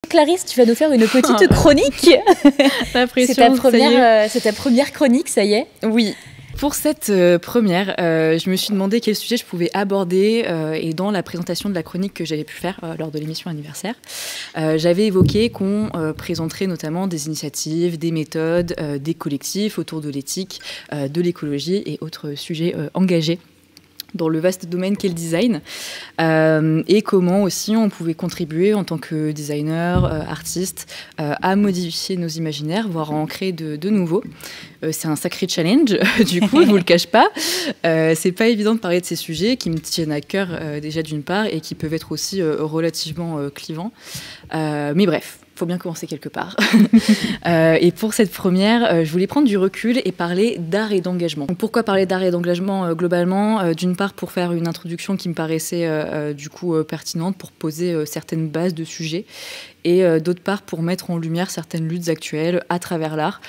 Clarisse, tu vas nous faire une petite chronique. C'est ta première chronique, ça y est. Oui. Pour cette première, je me suis demandé quel sujet je pouvais aborder et dans la présentation de la chronique que j'avais pu faire lors de l'émission anniversaire, j'avais évoqué qu'on présenterait notamment des initiatives, des méthodes, des collectifs autour de l'éthique, de l'écologie et autres sujets engagés dans le vaste domaine qu'est le design, et comment aussi on pouvait contribuer en tant que designer, artiste, à modifier nos imaginaires, voire à en créer de nouveaux. C'est un sacré challenge, du coup, je ne vous le cache pas. C'est pas évident de parler de ces sujets qui me tiennent à cœur déjà d'une part et qui peuvent être aussi relativement clivants. Mais bref. Il faut bien commencer quelque part. Et pour cette première, je voulais prendre du recul et parler d'art et d'engagement. Pourquoi parler d'art et d'engagement globalement? D'une part, pour faire une introduction qui me paraissait du coup pertinente pour poser certaines bases de sujets. Et d'autre part, pour mettre en lumière certaines luttes actuelles à travers l'art,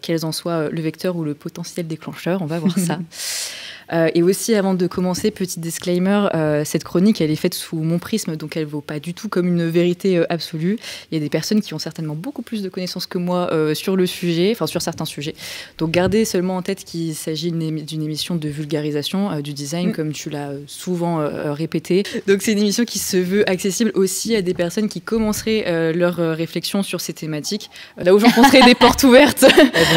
qu'elles en soient le vecteur ou le potentiel déclencheur. On va voir ça. Et aussi, avant de commencer, petit disclaimer, cette chronique, elle est faite sous mon prisme, donc elle ne vaut pas du tout comme une vérité absolue. Il y a des personnes qui ont certainement beaucoup plus de connaissances que moi sur le sujet, enfin sur certains sujets. Donc gardez seulement en tête qu'il s'agit d'une émission de vulgarisation du design, comme tu l'as souvent répété. Donc c'est une émission qui se veut accessible aussi à des personnes qui commenceraient leur réflexion sur ces thématiques. Là où j'enfoncerai des portes ouvertes.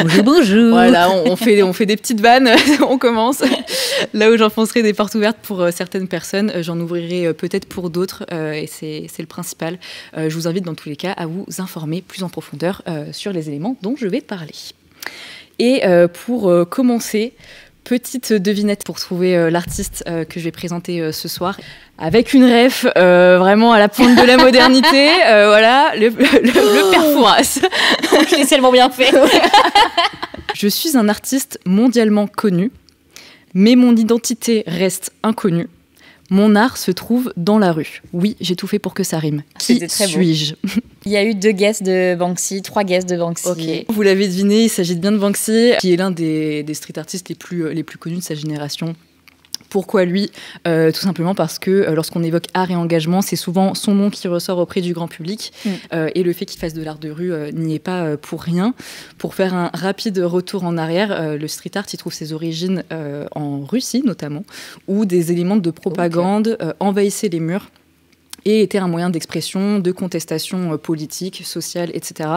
Bonjour, bonjour. Voilà, on fait des petites vannes, on commence. Là où j'enfoncerai des portes ouvertes pour certaines personnes, j'en ouvrirai peut-être pour d'autres, et c'est le principal. Je vous invite dans tous les cas à vous informer plus en profondeur sur les éléments dont je vais parler. Et pour commencer, petite devinette pour trouver l'artiste que je vais présenter ce soir. Avec une ref vraiment à la pointe de la modernité, voilà, le père Fouras. Je l'ai tellement bien fait. Je suis un artiste mondialement connu. Mais mon identité reste inconnue. Mon art se trouve dans la rue. Oui, j'ai tout fait pour que ça rime. Qui suis-je? Il y a eu 2 guests de Banksy, 3 guests de Banksy. Okay. Vous l'avez deviné, il s'agit bien de Banksy, qui est l'un des street artistes les plus connus de sa génération. Pourquoi lui? Tout simplement parce que lorsqu'on évoque art et engagement, c'est souvent son nom qui ressort auprès du grand public. Et le fait qu'il fasse de l'art de rue n'y est pas pour rien. Pour faire un rapide retour en arrière, le street art, il trouve ses origines en Russie notamment, où des éléments de propagande envahissaient les murs et était un moyen d'expression, de contestation politique, sociale, etc.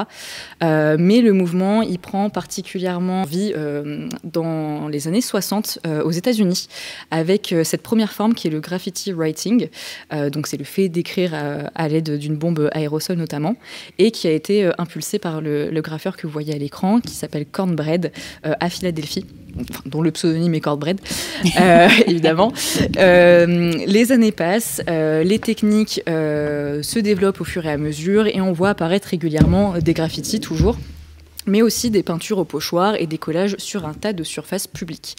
Mais le mouvement, il prend particulièrement vie dans les années 60 aux États-Unis, avec cette première forme qui est le graffiti writing. Donc c'est le fait d'écrire à l'aide d'une bombe aérosol notamment, et qui a été impulsé par le graffeur que vous voyez à l'écran, qui s'appelle Cornbread, à Philadelphie. Dont le pseudonyme est Cornbread, évidemment. Les années passent, les techniques se développent au fur et à mesure et on voit apparaître régulièrement des graffitis toujours, mais aussi des peintures au pochoir et des collages sur un tas de surfaces publiques.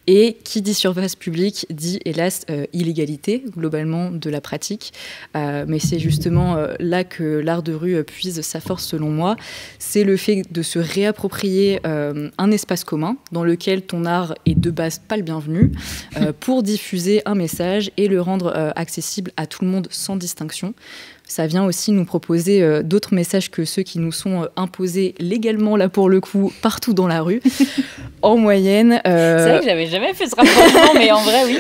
Et qui dit surface publique dit, hélas, illégalité, globalement, de la pratique. Mais c'est justement là que l'art de rue puise sa force, selon moi. C'est le fait de se réapproprier un espace commun dans lequel ton art est de base pas le bienvenu, pour diffuser un message et le rendre accessible à tout le monde sans distinction. Ça vient aussi nous proposer d'autres messages que ceux qui nous sont imposés légalement, là pour le coup, partout dans la rue. En moyenne... C'est vrai que j'avais jamais fait ce rapprochement, mais en vrai, oui.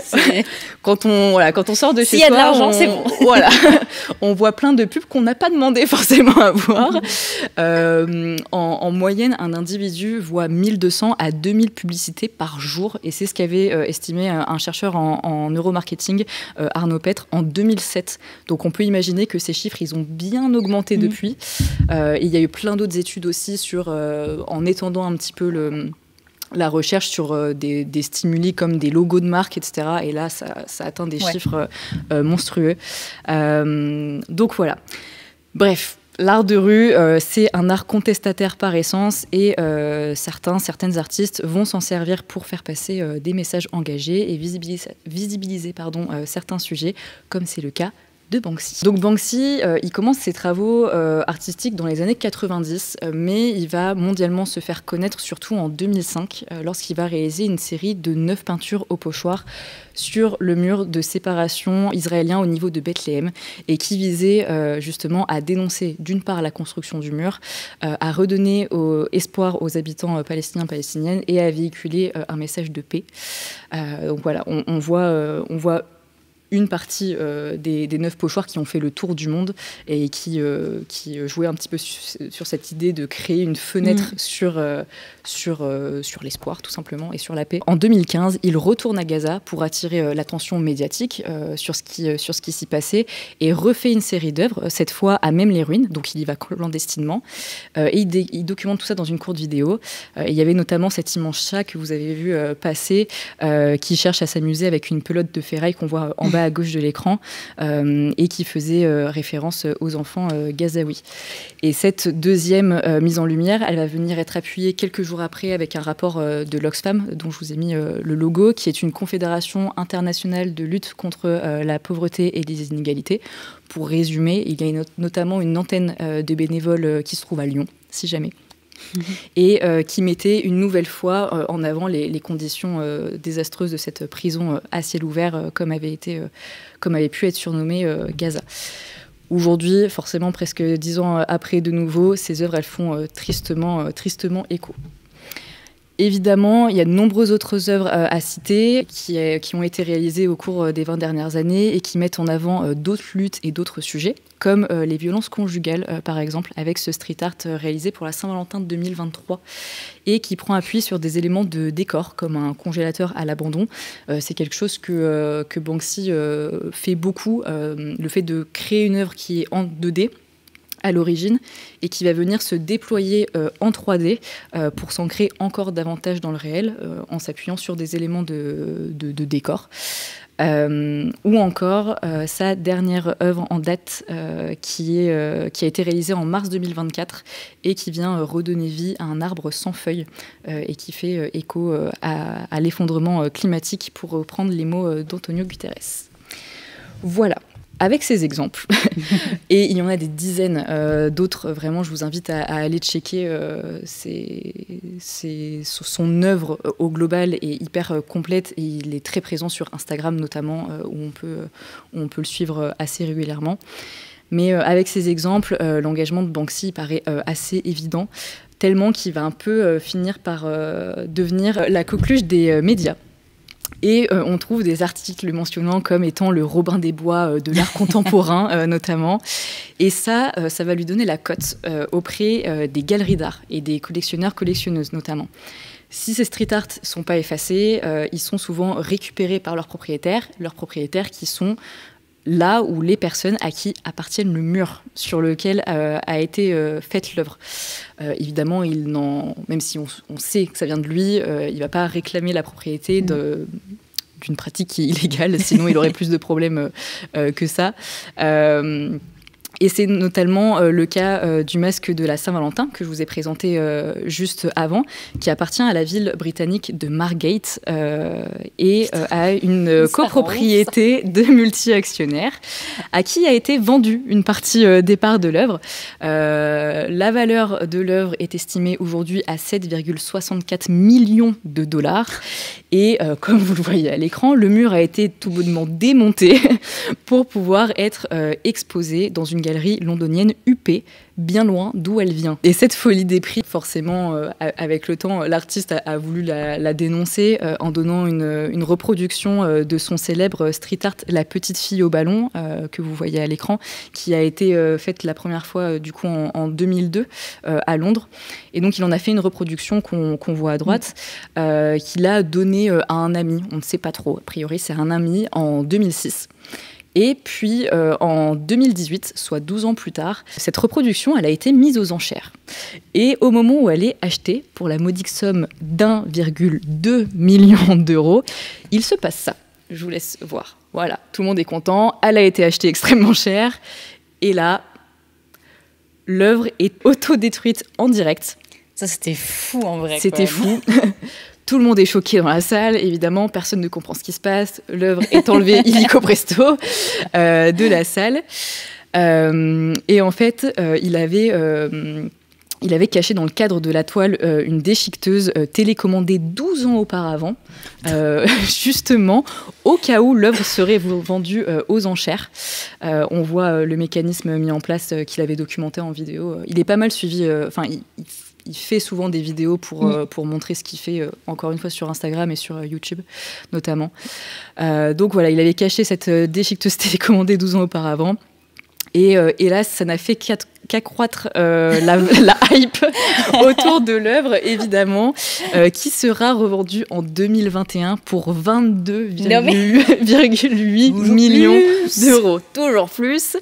Quand on sort de chez soi... S'il y a de l'argent, c'est bon. Voilà. On voit plein de pubs qu'on n'a pas demandé forcément à voir. En moyenne, un individu voit 1200 à 2000 publicités par jour. Et c'est ce qu'avait estimé un chercheur en neuromarketing, Arnaud Petre, en 2007. Donc on peut imaginer que ces chiffres, ils ont bien augmenté depuis. Il y a eu plein d'autres études aussi en étendant un petit peu la recherche sur des stimuli comme des logos de marque, etc. Et là, ça atteint des chiffres monstrueux. Donc voilà. Bref, l'art de rue, c'est un art contestataire par essence et certaines artistes vont s'en servir pour faire passer des messages engagés et visibiliser certains sujets, comme c'est le cas de Banksy. Donc Banksy, il commence ses travaux artistiques dans les années 90, mais il va mondialement se faire connaître surtout en 2005, lorsqu'il va réaliser une série de 9 peintures au pochoir sur le mur de séparation israélien au niveau de Bethléem, et qui visait justement à dénoncer d'une part la construction du mur, à redonner espoir aux habitants palestiniennes et à véhiculer un message de paix. Donc voilà, on voit une partie des 9 pochoirs qui ont fait le tour du monde et qui jouaient un petit peu sur cette idée de créer une fenêtre sur l'espoir, tout simplement, et sur la paix. En 2015, il retourne à Gaza pour attirer l'attention médiatique sur ce qui s'y passait, et refait une série d'œuvres, cette fois à même les ruines, donc il y va clandestinement, et il documente tout ça dans une courte vidéo. Il y avait notamment cet immense chat que vous avez vu passer, qui cherche à s'amuser avec une pelote de ferraille qu'on voit en bas à gauche de l'écran, et qui faisait référence aux enfants gazaouis. Et cette deuxième mise en lumière, elle va venir être appuyée quelques jours après avec un rapport de l'Oxfam, dont je vous ai mis le logo, qui est une confédération internationale de lutte contre la pauvreté et les inégalités. Pour résumer, il y a notamment une antenne de bénévoles qui se trouve à Lyon, si jamais. Et qui mettait une nouvelle fois en avant les conditions désastreuses de cette prison à ciel ouvert, comme avait pu être surnommée Gaza. Aujourd'hui, forcément, presque 10 ans après de nouveau, ces œuvres, elles font tristement écho. Évidemment, il y a de nombreuses autres œuvres à citer qui ont été réalisées au cours des 20 dernières années et qui mettent en avant d'autres luttes et d'autres sujets, comme les violences conjugales, par exemple, avec ce street art réalisé pour la Saint-Valentin de 2023 et qui prend appui sur des éléments de décor, comme un congélateur à l'abandon. C'est quelque chose que Banksy fait beaucoup, le fait de créer une œuvre qui est en 2D, à l'origine, et qui va venir se déployer en 3D pour s'ancrer encore davantage dans le réel, en s'appuyant sur des éléments de décor. Ou encore sa dernière œuvre en date qui a été réalisée en mars 2024 et qui vient redonner vie à un arbre sans feuilles et qui fait écho à l'effondrement climatique, pour reprendre les mots d'Antonio Guterres. Voilà. Avec ces exemples, et il y en a des dizaines d'autres, vraiment, je vous invite à aller checker. Son œuvre au global est hyper complète, et il est très présent sur Instagram notamment, où on peut le suivre assez régulièrement. Mais avec ces exemples, l'engagement de Banksy paraît assez évident, tellement qu'il va un peu finir par devenir la coqueluche des médias. Et on trouve des articles le mentionnant comme étant le Robin des Bois de l'art contemporain, notamment. Et ça va lui donner la cote auprès des galeries d'art et des collectionneurs-collectionneuses, notamment. Si ces street art ne sont pas effacés, ils sont souvent récupérés par leurs propriétaires qui sont là où les personnes à qui appartiennent le mur sur lequel a été faite l'œuvre. Évidemment, même si on sait que ça vient de lui, il ne va pas réclamer la propriété d'une pratique qui est illégale, sinon il aurait plus de problèmes que ça. Et c'est notamment le cas du masque de la Saint-Valentin que je vous ai présenté juste avant, qui appartient à la ville britannique de Margate et à une copropriété de multi-actionnaires à qui a été vendue une partie des parts de l'œuvre. La valeur de l'œuvre est estimée aujourd'hui à 7,64 millions de dollars. Et comme vous le voyez à l'écran, le mur a été tout bonnement démonté pour pouvoir être exposé dans une galerie londonienne huppée, bien loin d'où elle vient. Et cette folie des prix, forcément, avec le temps, l'artiste a voulu la dénoncer en donnant une reproduction de son célèbre street art « La petite fille au ballon » que vous voyez à l'écran, qui a été faite la première fois du coup en 2002 à Londres. Et donc il en a fait une reproduction qu'on voit à droite, qu'il a donnée à un ami, on ne sait pas trop, a priori c'est un ami, en 2006. Et puis, en 2018, soit 12 ans plus tard, cette reproduction, elle a été mise aux enchères. Et au moment où elle est achetée, pour la modique somme d'1,2 million d'euros, il se passe ça. Je vous laisse voir. Voilà, tout le monde est content. Elle a été achetée extrêmement cher. Et là, l'œuvre est autodétruite en direct. Ça, c'était fou, en vrai. C'était fou. Tout le monde est choqué dans la salle, évidemment, personne ne comprend ce qui se passe. L'œuvre est enlevée illico presto de la salle. Et en fait, il avait caché dans le cadre de la toile une déchiqueteuse télécommandée 12 ans auparavant, justement, au cas où l'œuvre serait vendue aux enchères. On voit le mécanisme mis en place qu'il avait documenté en vidéo. Il est pas mal suivi, il fait souvent des vidéos pour montrer ce qu'il fait, encore une fois, sur Instagram et sur YouTube, notamment. Donc voilà, il avait caché cette déchiqueteuse télécommandée 12 ans auparavant. Et hélas, ça n'a fait qu'accroître la hype autour de l'œuvre, évidemment, qui sera revendue en 2021 pour 22,8 millions d'euros. Toujours plus.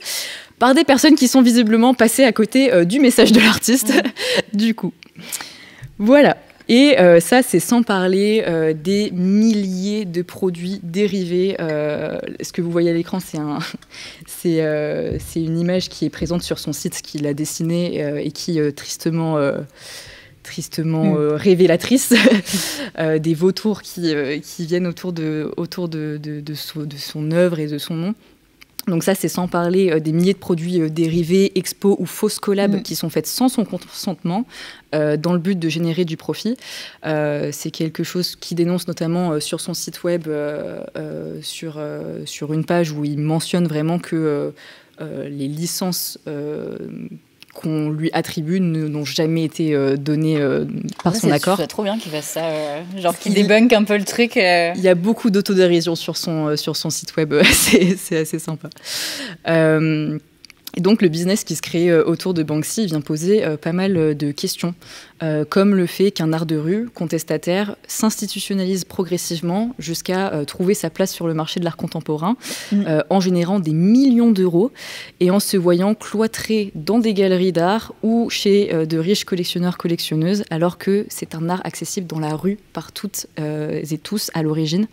Par des personnes qui sont visiblement passées à côté du message de l'artiste, du coup. Voilà. Et ça, c'est sans parler des milliers de produits dérivés. Ce que vous voyez à l'écran, c'est une image qui est présente sur son site, qu'il a dessinée et qui est tristement révélatrice des vautours qui viennent autour de son œuvre et de son nom. Donc ça, c'est sans parler des milliers de produits dérivés, expos ou fausses collabs qui sont faites sans son consentement dans le but de générer du profit. C'est quelque chose qui dénonce notamment sur son site web, sur une page où il mentionne vraiment que les licences qu'on lui attribue n'ont jamais été données par son accord. C'est trop bien qu'il fasse ça, genre qu'il débunk un peu le truc. Il y a beaucoup d'autodérision sur son site web, c'est assez sympa. Et donc le business qui se crée autour de Banksy vient poser pas mal de questions, comme le fait qu'un art de rue contestataire s'institutionnalise progressivement jusqu'à trouver sa place sur le marché de l'art contemporain, en générant des millions d'euros et en se voyant cloîtré dans des galeries d'art ou chez de riches collectionneurs-collectionneuses, alors que c'est un art accessible dans la rue par toutes et tous à l'origine.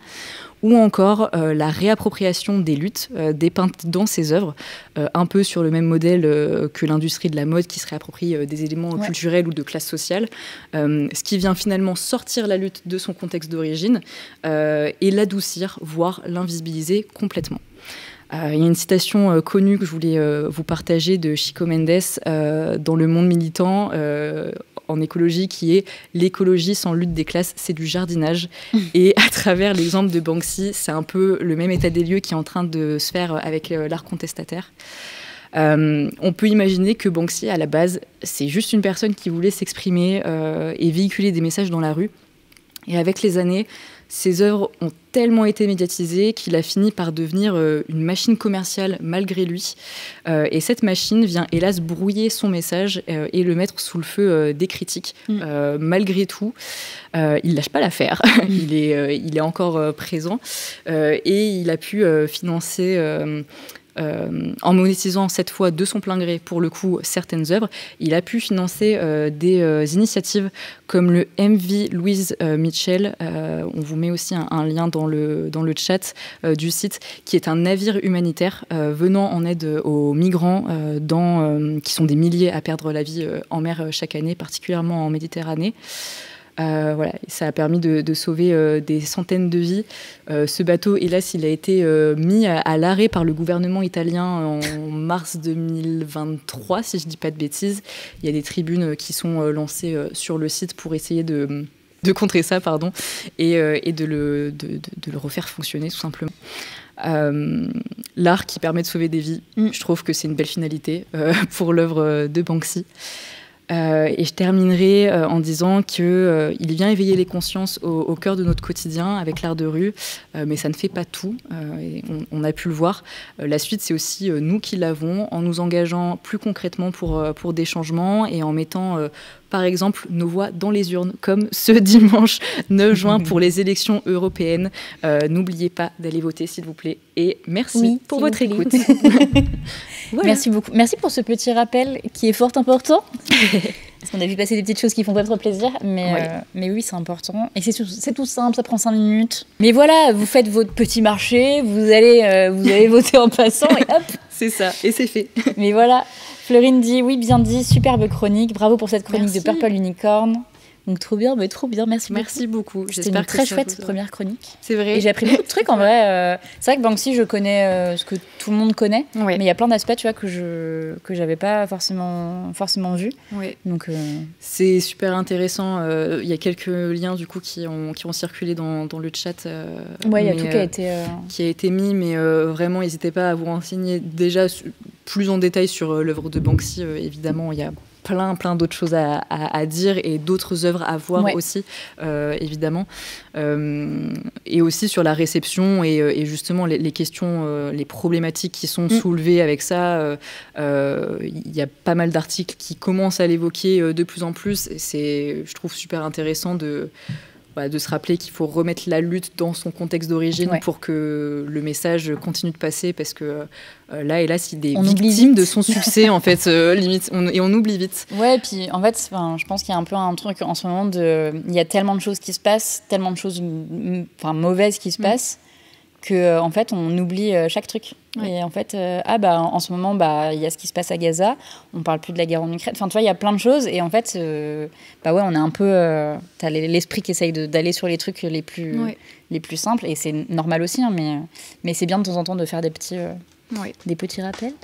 Ou encore la réappropriation des luttes dépeintes dans ses œuvres, un peu sur le même modèle que l'industrie de la mode qui se réapproprie des éléments culturels ou de classe sociale, ce qui vient finalement sortir la lutte de son contexte d'origine et l'adoucir, voire l'invisibiliser complètement. Il y a une citation connue que je voulais vous partager de Chico Mendes dans Le Monde militant en écologie qui est « L'écologie sans lutte des classes, c'est du jardinage ». Et à travers l'exemple de Banksy, c'est un peu le même état des lieux qui est en train de se faire avec l'art contestataire. On peut imaginer que Banksy, à la base, c'est juste une personne qui voulait s'exprimer et véhiculer des messages dans la rue. Et avec les années, ses œuvres ont tellement été médiatisées qu'il a fini par devenir une machine commerciale malgré lui. Et cette machine vient hélas brouiller son message et le mettre sous le feu des critiques. Malgré tout, il lâche pas l'affaire. Il est encore présent et il a pu financer... en monétisant cette fois de son plein gré, pour le coup, certaines œuvres, il a pu financer des initiatives comme le MV Louise Mitchell. On vous met aussi un lien dans le chat du site, qui est un navire humanitaire venant en aide aux migrants qui sont des milliers à perdre la vie en mer chaque année, particulièrement en Méditerranée. Voilà, ça a permis de sauver des centaines de vies. Ce bateau, hélas, il a été mis à l'arrêt par le gouvernement italien en mars 2023, si je ne dis pas de bêtises. Il y a des tribunes qui sont lancées sur le site pour essayer de contrer ça, et de le refaire fonctionner, tout simplement. L'art qui permet de sauver des vies, je trouve que c'est une belle finalité pour l'œuvre de Banksy. Et je terminerai en disant qu'il vient éveiller les consciences au cœur de notre quotidien avec l'art de rue, mais ça ne fait pas tout, et on a pu le voir. La suite, c'est aussi nous qui l'avons, en nous engageant plus concrètement pour des changements et en mettant... par exemple, nos voix dans les urnes, comme ce dimanche 9 juin pour les élections européennes. N'oubliez pas d'aller voter, s'il vous plaît. Et merci pour votre écoute. Voilà. Merci beaucoup. Merci pour ce petit rappel qui est fort important. Parce qu'on a vu passer des petites choses qui font pas trop plaisir. Mais oui, c'est important. Et c'est tout simple, ça prend 5 minutes. Mais voilà, vous faites votre petit marché, vous allez voter en passant et hop. C'est ça, et c'est fait. Mais voilà. Florine dit, oui, bien dit, superbe chronique. Bravo pour cette chronique de Purple Unicorn. Donc trop bien, mais trop bien, merci beaucoup. Merci beaucoup. C'était une très chouette première chronique. C'est vrai. Et j'ai appris beaucoup de trucs en vrai. C'est vrai que Banksy, je connais ce que tout le monde connaît, mais il y a plein d'aspects, tu vois, que j'avais pas forcément vu. Ouais. Donc c'est super intéressant. Il y a quelques liens du coup qui ont circulé dans le chat. Ouais, il y a tout qui a été mis, mais vraiment, n'hésitez pas à vous renseigner déjà plus en détail sur l'œuvre de Banksy. Évidemment, il y a plein d'autres choses à dire et d'autres œuvres à voir aussi, évidemment. Et aussi sur la réception et justement les questions, les problématiques qui sont soulevées avec ça. Il y a pas mal d'articles qui commencent à l'évoquer de plus en plus. Et je trouve super intéressant de se rappeler qu'il faut remettre la lutte dans son contexte d'origine pour que le message continue de passer, parce que là, hélas, il est victime de son succès, en fait, limite, et on oublie vite. Ouais, et puis en fait, je pense qu'il y a un peu un truc en ce moment il y a tellement de choses qui se passent, tellement de choses mauvaises qui se passent, que en fait, on oublie chaque truc. Ouais. Et en fait, en ce moment, il y a ce qui se passe à Gaza, on parle plus de la guerre en Ukraine. Enfin, tu vois, il y a plein de choses, et en fait, on est un peu... t'as l'esprit qui essaye d'aller sur les trucs les plus simples, et c'est normal aussi, hein, mais c'est bien de temps en temps de faire des petits rappels.